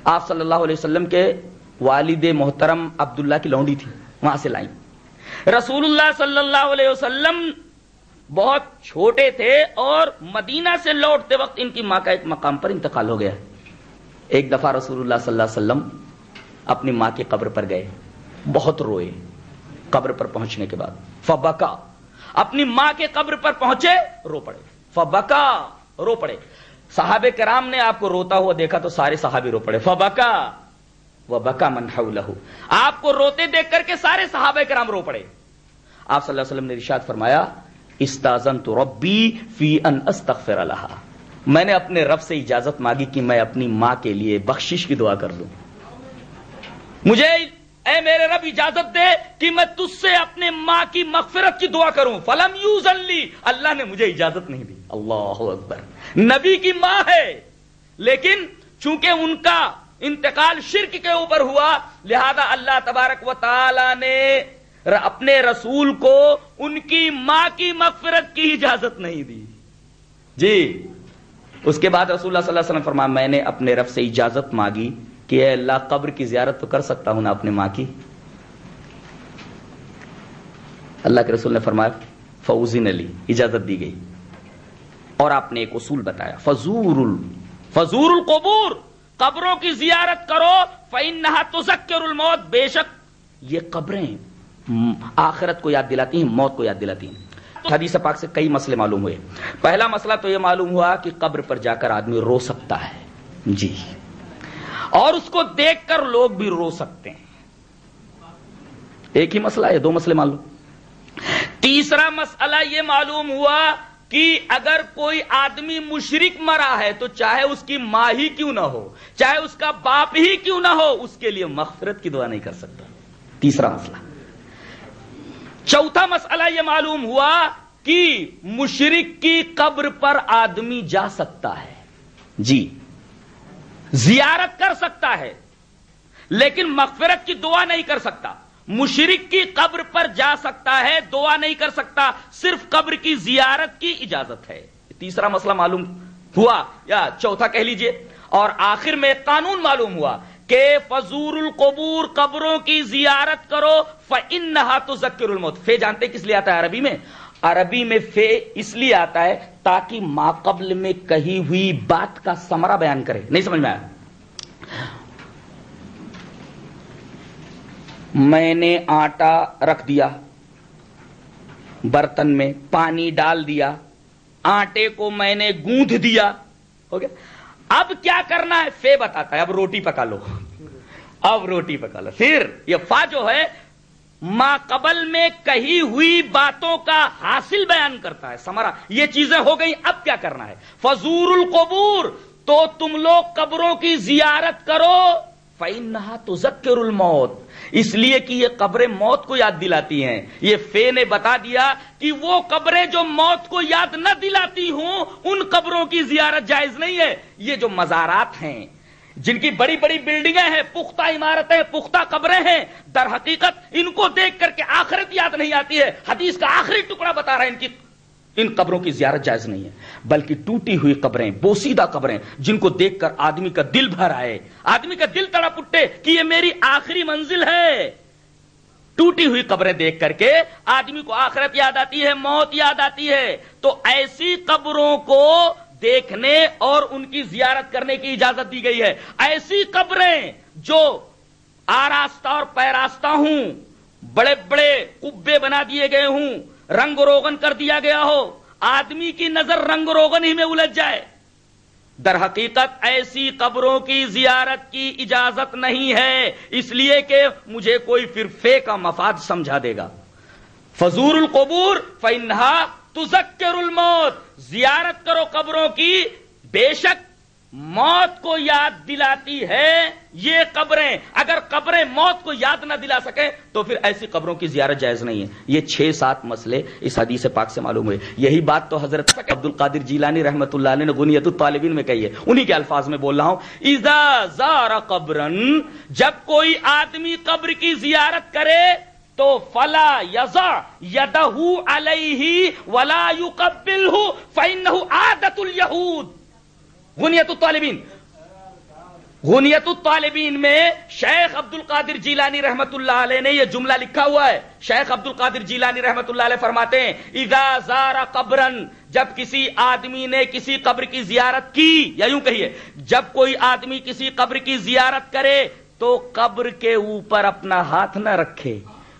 آپ صلی اللہ علیہ وسلم کے والد محترم عبداللہ کی لونڈی تھی، وہاں سے لائیں۔ رسول اللہ صلی اللہ علیہ وسلم بہت چھوٹے تھے اور مدینہ سے لوٹتے وقت ان کی ماں کا ایک مقام پر انتقال ہو گیا۔ ایک دفعہ رسول اللہ صلی اللہ علیہ وسلم اپنی ماں کی قبر پر گئے، بہت روئے۔ قبر پر پہنچنے کے بعد فبکا، اپنی ماں کے قبر پر پہنچے، رو پڑے، فبکا، رو پڑے۔ صحابہ کرام نے آپ کو روتا ہوا دیکھا تو سارے صحابی رو پڑے، فبکا وبکا من حولہ، آپ کو روتے دیکھ کر کے سارے صحابہ کرام رو پڑے۔ آپ صلی اللہ علیہ وسلم نے ارشاد فرمایا استاذنت ربی فی ان استغفر لها، میں نے اپنے رب سے اجازت مانگی کہ میں اپنی ماں کے لیے بخشش کی دعا کر دوں، مجھے اے میرے رب اجازت دے کہ میں تجھ سے اپنے ماں کی مغفرت کی دعا کروں۔ فلم یوزن لی، اللہ نے مجھے اجازت نہیں دی۔ اللہ اکبر، نبی کی ماں ہے لیکن چونکہ ان کا انتقال شرک کے اوپر ہوا، لہذا اللہ تبارک و تعالی نے اپنے رسول کو ان کی ماں کی مغفرت کی اجازت نہیں دی۔ جی، اس کے بعد رسول اللہ صلی اللہ علیہ وسلم فرمایا میں نے اپنے رب سے اجازت مانگی کہ اے اللہ قبر کی زیارت تو کر سکتا ہوں نا اپنے ماں کی۔ اللہ کے رسول نے فرمایا فوزن علی، اجازت دی گئی۔ اور آپ نے ایک اصول بتایا، فزور القبور، قبروں کی زیارت کرو، فإنها تذکر الموت، بے شک یہ قبریں آخرت کو یاد دلاتی ہیں، موت کو یاد دلاتی ہیں۔ حدیث پاک سے کئی مسئلے معلوم ہوئے۔ پہلا مسئلہ تو یہ معلوم ہوا کہ قبر پر جا کر آدمی رو سکتا ہے، جی، اور اس کو دیکھ کر لوگ بھی رو سکتے ہیں۔ ایک ہی مسئلہ ہے، دو مسئلے معلوم۔ تیسرا مسئلہ یہ معلوم ہوا کہ اگر کوئی آدمی مشرک مرا ہے تو چاہے اس کی ماں ہی کیوں نہ ہو، چاہے اس کا باپ ہی کیوں نہ ہو، اس کے لیے مغفرت کی دعا نہیں کر سکتا۔ تیسرا مسئلہ۔ چوتھا مسئلہ یہ معلوم ہوا کہ مشرک کی قبر پر آدمی جا سکتا ہے، جی، زیارت کر سکتا ہے لیکن مغفرت کی دعا نہیں کر سکتا۔ مشرک کی قبر پر جا سکتا ہے، دعا نہیں کر سکتا، صرف قبر کی زیارت کی اجازت ہے۔ تیسرا مسئلہ معلوم ہوا، یا چوتھا کہہ لیجئے۔ اور آخر میں قانون معلوم ہوا کہ فزور القبور، قبروں کی زیارت کرو، فإنها تذکر الموت۔ فے جانتے کس لیے آتا ہے عربی میں؟ عربی میں فے اس لیے آتا ہے تاکہ ماقبل میں کہی ہوئی بات کا ثمرہ بیان کرے۔ نہیں سمجھ میں آیا؟ میں نے آٹا رکھ دیا برتن میں، پانی ڈال دیا، آٹے کو میں نے گوندھ دیا، ہو گیا۔ اب کیا کرنا ہے؟ فے بتاتا ہے اب روٹی پکا لو، اب روٹی پکا لو۔ پھر یہ فا جو ہے ما قبل میں کہی ہوئی باتوں کا حاصل بیان کرتا ہے، ثمرہ۔ یہ چیزیں ہو گئی، اب کیا کرنا ہے؟ فزور القبور، تو تم لوگ قبروں کی زیارت کرو، فإنها تذکر الموت، اس لیے کہ یہ قبریں موت کو یاد دلاتی ہیں۔ یہ فے نے بتا دیا کہ وہ قبریں جو موت کو یاد نہ دلاتی ہوں ان قبروں کی زیارت جائز نہیں ہے۔ یہ جو مزارات ہیں، جن کی بڑی بڑی بلڈنگیں ہیں، پختہ عمارتیں، پختہ قبریں ہیں، در حقیقت ان کو دیکھ کر کے آخرت یاد نہیں آتی ہے۔ حدیث کا آخری ٹکڑا بتا رہا ہے ان قبروں کی زیارت جائز نہیں ہے، بلکہ ٹوٹی ہوئی قبریں، بوسیدہ قبریں، جن کو دیکھ کر آدمی کا دل بھر آئے، آدمی کا دل تڑپ اٹھے کہ یہ میری آخری منزل ہے۔ ٹوٹی ہوئی قبریں دیکھ کر کے آدمی کو آخرت یاد آتی ہے، موت یاد آتی ہے۔ تو ایسی قبروں کو دیکھنے اور ان کی زیارت کرنے کی اجازت دی گئی ہے۔ ایسی قبریں جو آراستہ اور پیراستہ ہوں، بڑے بڑے قبے بنا دیے گئے ہوں، رنگ روغن کر دیا گیا ہو، آدمی کی نظر رنگ روغن ہی میں الجھ جائے، در حقیقت ایسی قبروں کی زیارت کی اجازت نہیں ہے، اس لیے کہ مجھے کوئی پھر فے کا مفاد سمجھا دے گا۔ فزور القبور فإنها تذکر الموت، زیارت کرو قبروں کی، بے شک موت کو یاد دلاتی ہے یہ قبریں۔ اگر قبریں موت کو یاد نہ دلا سکیں تو پھر ایسی قبروں کی زیارت جائز نہیں ہے۔ یہ 6-7 مسئلے اس حدیث پاک سے معلوم ہوئے۔ یہی بات تو حضرت عبد القادر جیلانی رحمۃ اللہ علیہ نے غنیۃ الطالبین میں کہی ہے، انہی کے الفاظ میں بول رہا ہوں۔ اذا زار قبرا، جب کوئی آدمی قبر کی زیارت کرے تو فلا یضع یدہ علیہ ولا یقبلہ فإنہ عادۃ الیہود۔ غنیۃ الطالبین، غنیت الطالبین میں شیخ عبد القادر جیلانی رحمت اللہ علیہ نے یہ جملہ لکھا ہوا ہے. شیخ عبد القادر جیلانی رحمت اللہ علیہ فرماتے ہیں اذا زار قبرا، جب کسی آدمی نے کسی قبر کی زیارت کی، یا یوں کہیے جب کوئی آدمی کسی قبر کی زیارت کرے تو قبر کے اوپر اپنا ہاتھ نہ رکھے.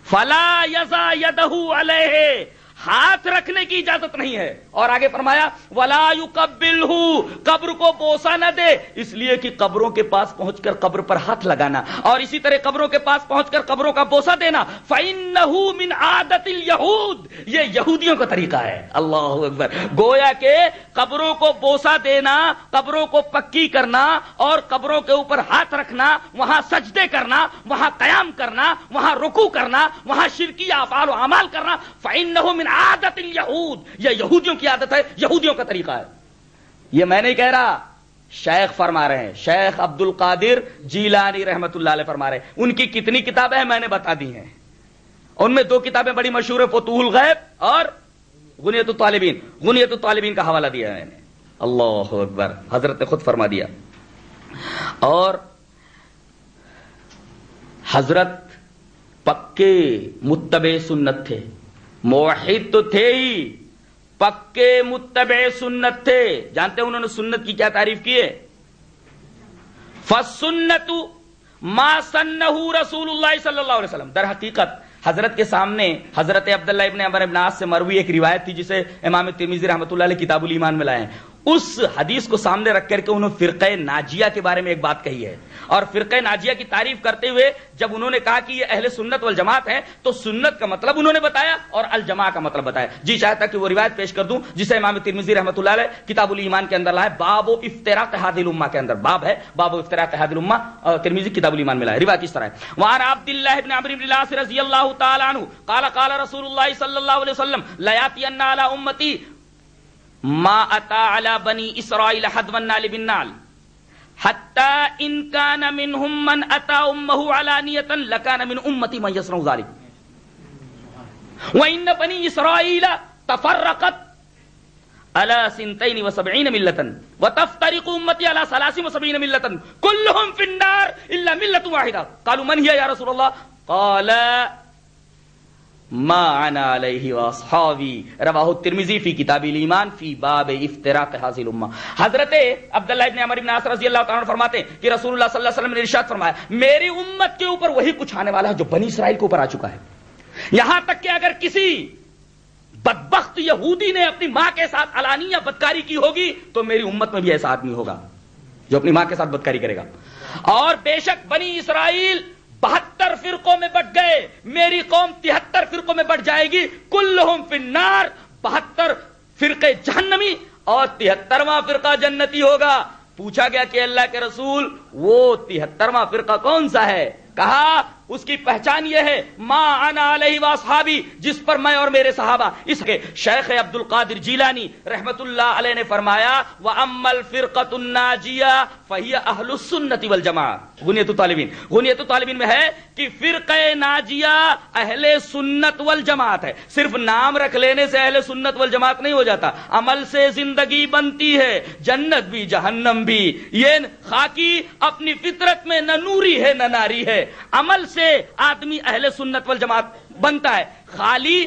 فلا یضع یدہ علیہ، ہاتھ رکھنے کی اجازت نہیں ہے. اور آگے فرمایا ولا یقبلہ، قبر کو بوسہ نہ دے، اس لیے کہ قبروں کے پاس پہنچ کر قبر پر ہاتھ لگانا اور اسی طرح قبروں کے پاس پہنچ کر قبروں کا بوسہ دینا فإنہ من عادت الیہود، یہ یہودیوں کا طریقہ ہے. اللہ اکبر. گویا کہ قبروں کو بوسہ دینا، قبروں کو پکی کرنا اور قبروں کے اوپر ہاتھ رکھنا، وہاں سجدے کرنا، وہاں قیام کرنا، وہاں رکوع کرنا، وہاں شرکی افعال و اعمال کرنا فإنہ من عادت الیہود، یہ یہودیوں کی عادت ہے، یہودیوں کا طریقہ ہے. یہ میں نہیں کہہ رہا، شیخ فرما رہے ہیں، شیخ عبد القادر جیلانی رحمت اللہ علیہ فرما رہے ہیں. ان کی کتنی کتابیں ہیں میں نے بتا دی ہیں. ان میں 2 کتابیں بڑی مشہور ہیں، فتوح الغیب اور غنیت الطالبین. غنیت الطالبین کا حوالہ دیا ہے میں نے. اللہ اکبر. حضرت نے خود فرما دیا. اور حضرت پکے متبع سنت تھے، موحد تو تھے ہی، پکے متبع سنت تھے. جانتے ہیں انہوں نے سنت کی کیا تعریف کی ہے؟ فالسنت ما سنہ رسول اللہ صلی اللہ علیہ وسلم. در حقیقت حضرت کے سامنے حضرت عبداللہ ابن عمر ابن عاص سے مروی ایک روایت تھی جسے امام ترمذی رحمۃ اللہ علیہ کتاب الایمان میں لائے ہیں. اس حدیث کو سامنے رکھ کر کے انہوں نے فرقہ ناجیہ کے بارے میں ایک بات کہی ہے. اور فرقہ ناجیہ کی تعریف کرتے ہوئے جب انہوں نے کہا کہ یہ اہل سنت والجماعت ہیں تو سنت کا مطلب انہوں نے بتایا اور الجماع کا مطلب بتایا. جی چاہتا کہ وہ روایت پیش کر دوں جسے امام ترمذی رحمۃ اللہ علیہ کتاب الایمان کے اندر لائے. باب و افتراق هذه الامه کے اندر باب ہے، باب و افتراق هذه الامه، ترمذی کتاب الایمان میں لائے. روایت اس طرح ہے وعن عبد الله بن عمرو بن العاص رضی اللہ تعالی عنہ قال قال رسول اللہ صلی اللہ علیہ وسلم لا یاتین علی امتی ما اتا علی بنی اسرائیل حد والنال بالنال حتی ان کان منہم من اتا امہ علانیتا لکان من امتی من یصنع ذلک وان بنی اسرائیل تفرقت على 72 ملة وتفترق امتی على 73 ملة كلهم في النار الا ملة واحدة قالوا من هي يا رسول الله قال ما انا علیہ واصحابی رواہ الترمذی فی کتاب الایمان فی باب افتراق هذه الامه. حضرت عبداللہ ابن عمر بن عاص رضی اللہ تعالیٰ عنہ فرماتے ہیں کہ رسول اللہ صلی اللہ علیہ وسلم نے ارشاد فرمایا میری امت کے اوپر وہی کچھ آنے والا ہے جو بنی اسرائیل کے اوپر آ چکا ہے. یہاں تک کہ اگر کسی بدبخت یہودی نے اپنی ماں کے ساتھ علانیہ بدکاری کی ہوگی تو میری امت میں بھی ایسا آدمی ہوگا جو اپنی ماں کے ساتھ بدکاری کرے گا. اور بے شک بنی اسرائیل 72 فرقوں میں بٹ گئے، میری قوم 73 فرقوں میں بٹ جائے گی. کلہم فی النار، 72 فرقے جہنمی اور 73واں فرقہ جنتی ہوگا. پوچھا گیا کہ اللہ کے رسول وہ 73واں فرقہ کون سا ہے؟ کہا اس کی پہچان یہ ہے ما انا علیہ واصحابی، جس پر میں اور میرے صحابہ. اس کے شیخ عبد القادر جیلانی رحمت اللہ علیہ نے فرمایا وَأَمَّا الْفِرْقَةُ النَّاجِيَةُ فَهِيَ أَهْلُ السُّنَّةِ وَالْجَمَاعَةِ. غنیت الطالبین، غنیت الطالبین میں ہے کہ فرقہ ناجیہ اہل سنت والجماعت ہے. صرف نام رکھ لینے سے اہل سنت والجماعت نہیں ہو جاتا، عمل سے زندگی بنتی ہے، جنت بھی جہنم بھی. یہ خاکی اپنی فطرت میں نہ نوری ہے نہ ناری ہے، عمل سے آدمی اہل سنت والجماعت بنتا ہے. خالی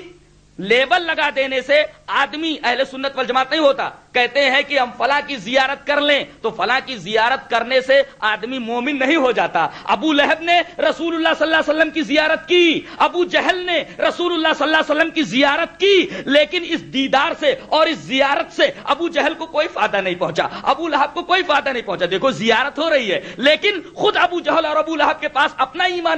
لیبل لگا دینے سے آدمی اہل سنت والجماعت نہیں ہوتا. کہتے ہیں کہ ہم فلاں کی زیارت کر لیں تو فلاں کی زیارت کرنے سے آدمی مومن نہیں ہو جاتا. ابو لہب نے رسول اللہ صلی اللہ علیہ وسلم کی زیارت کی، ابو جہل نے رسول اللہ صلی اللہ علیہ وسلم کی زیارت کی، لیکن اس دیدار سے اور اس زیارت سے ابو جہل کو کوئی فائدہ نہیں پہنچا، ابو لہب کو کوئی فائدہ نہیں پہنچا. دیکھو زیارت ہو رہی ہے لیکن خود ابو جہل اور ابو لہب کے پاس اپنا ایمان